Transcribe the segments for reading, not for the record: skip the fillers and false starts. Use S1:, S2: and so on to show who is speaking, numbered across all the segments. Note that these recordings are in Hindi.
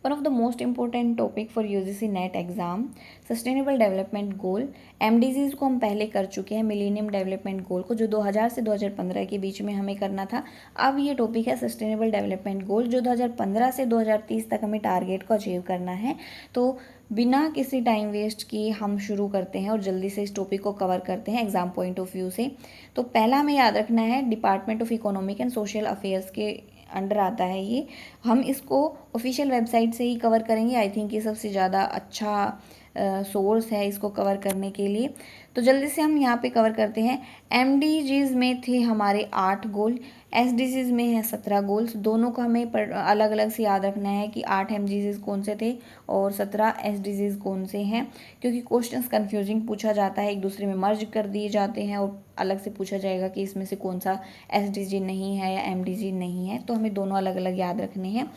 S1: One of the most important topic for UGC NET exam, sustainable development goal. MDGs को हम पहले कर चुके हैं, मिलेनियम डेवलपमेंट गोल को, जो 2000 से 2015 के बीच में हमें करना था। अब ये टॉपिक है सस्टेनेबल डेवलपमेंट गोल, जो 2015 से 2030 तक हमें टारगेट को अचीव करना है। तो बिना किसी टाइम वेस्ट किए हम शुरू करते हैं और जल्दी से इस टॉपिक को कवर करते हैं एग्जाम पॉइंट ऑफ व्यू से। तो पहला हमें याद रखना है, department of economic and social affairs के अंडर आता है ये। हम इसको ऑफिशियल वेबसाइट से ही कवर करेंगे। आई थिंक ये सबसे ज़्यादा अच्छा सोर्स है इसको कवर करने के लिए। तो जल्दी से हम यहाँ पे कवर करते हैं। एमडीजीज में थे हमारे 8 गोल, एसडीजीज में है 17 गोल्स। दोनों को हमें अलग अलग से याद रखना है कि 8 एमडीजीज कौन से थे और 17 एसडीजीज कौन से हैं, क्योंकि क्वेश्चंस कंफ्यूजिंग पूछा जाता है, एक दूसरे में मर्ज कर दिए जाते हैं और अलग से पूछा जाएगा कि इसमें से कौन सा एसडीजी नहीं है या एमडीजी नहीं है। तो हमें दोनों अलग अलग याद रखने हैं।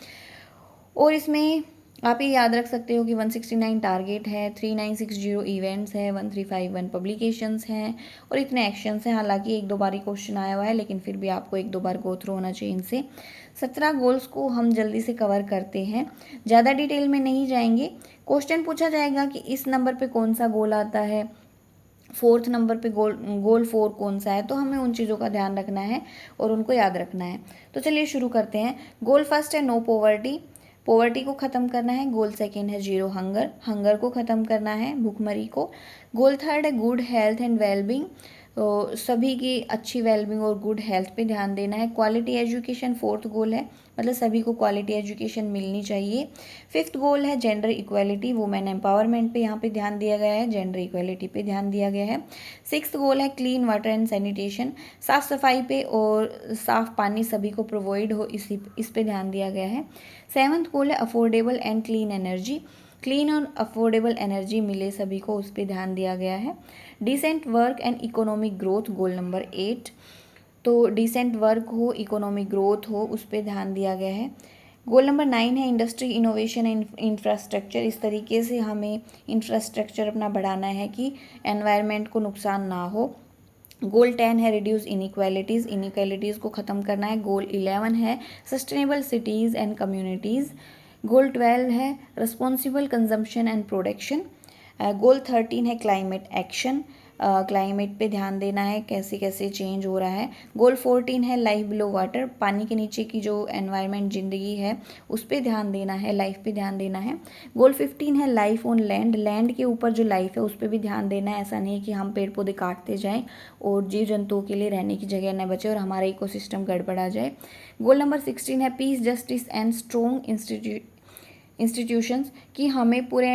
S1: और इसमें आप ये याद रख सकते हो कि 169 टारगेट है, 3960 इवेंट्स है, 1351 पब्लिकेशंस हैं और इतने एक्शंस हैं। हालांकि एक दो बार ही क्वेश्चन आया हुआ है, लेकिन फिर भी आपको एक दो बार गो थ्रू होना चाहिए इनसे। 17 गोल्स को हम जल्दी से कवर करते हैं, ज़्यादा डिटेल में नहीं जाएंगे। क्वेश्चन पूछा जाएगा कि इस नंबर पे कौन सा गोल आता है, 4th नंबर पे गोल 4 कौन सा है, तो हमें उन चीज़ों का ध्यान रखना है और उनको याद रखना है। तो चलिए शुरू करते हैं। गोल फर्स्ट है नो पॉवर्टी, पॉवर्टी को ख़त्म करना है। गोल सेकेंड है जीरो हंगर, हंगर को ख़त्म करना है, भूखमरी को। गोल थर्ड है गुड हेल्थ एंड वेलबींग, तो सभी की अच्छी वेलबींग और गुड हेल्थ पे ध्यान देना है। क्वालिटी एजुकेशन 4th गोल है, मतलब सभी को क्वालिटी एजुकेशन मिलनी चाहिए। 5th गोल है जेंडर इक्वालिटी, वुमेन एम्पावरमेंट पे यहाँ पे ध्यान दिया गया है, जेंडर इक्वालिटी पे ध्यान दिया गया है। 6th गोल है क्लीन वाटर एंड सैनिटेशन, साफ़ सफाई पे और साफ़ पानी सभी को प्रोवाइड हो, इस पे ध्यान दिया गया है। 7th गोल है affordable and clean energy, clean और अफोर्डेबल एनर्जी मिले सभी को, उस पर ध्यान दिया गया है। Decent work and economic growth goal number 8, तो डिसेंट वर्क हो, इकोनॉमिक ग्रोथ हो, उस पर ध्यान दिया गया है। गोल नंबर 9 है इंडस्ट्री इनोवेशन एंड इंफ्रास्ट्रक्चर, इस तरीके से हमें इंफ्रास्ट्रक्चर अपना बढ़ाना है कि एनवायरनमेंट को नुकसान ना हो। गोल 10 है रिड्यूस इनइक्वालिटीज़, इनइक्वालिटीज़ को ख़त्म करना है। गोल 11 है सस्टेनेबल सिटीज़ एंड कम्युनिटीज़। गोल 12 है रिस्पॉन्सिबल कंजम्पशन एंड प्रोडक्शन। गोल 13 है क्लाइमेट एक्शन, क्लाइमेट पे ध्यान देना है, कैसे कैसे चेंज हो रहा है। गोल 14 है लाइफ बिलो वाटर, पानी के नीचे की जो एनवायरनमेंट ज़िंदगी है उस पर ध्यान देना है, लाइफ पे ध्यान देना है। गोल 15 है लाइफ ऑन लैंड, लैंड के ऊपर जो लाइफ है उस पर भी ध्यान देना है। ऐसा नहीं है कि हम पेड़ पौधे काटते जाएं और जीव जंतुओं के लिए रहने की जगह न बचे और हमारा इकोसिस्टम गड़बड़ा जाए। गोल नंबर 16 है piece justice and strong institutions, कि हमें पूरे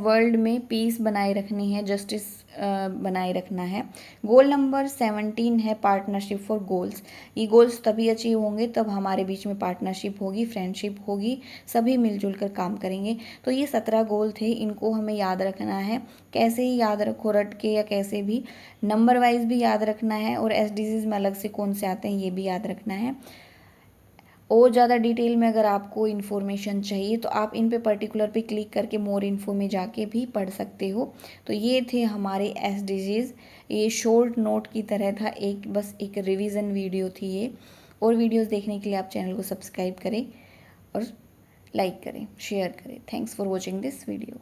S1: वर्ल्ड में पीस बनाए रखनी है, जस्टिस बनाए रखना है। गोल नंबर 17 है पार्टनरशिप फॉर गोल्स, ये गोल्स तभी अचीव होंगे तब हमारे बीच में पार्टनरशिप होगी, फ्रेंडशिप होगी, सभी मिलजुल कर काम करेंगे। तो ये 17 गोल थे, इनको हमें याद रखना है। कैसे ही याद रखो, रट के या कैसे भी, नंबर वाइज भी याद रखना है और एसडीजीज में अलग से कौन से आते हैं ये भी याद रखना है। और ज़्यादा डिटेल में अगर आपको इन्फॉर्मेशन चाहिए तो आप इन पे पर्टिकुलर पे क्लिक करके मोर इन्फो में जाके भी पढ़ सकते हो। तो ये थे हमारे एसडीजीज, ये शॉर्ट नोट की तरह था, एक बस एक रिवीजन वीडियो थी ये। और वीडियोस देखने के लिए आप चैनल को सब्सक्राइब करें और लाइक करें, शेयर करें। Thanks for watching this video.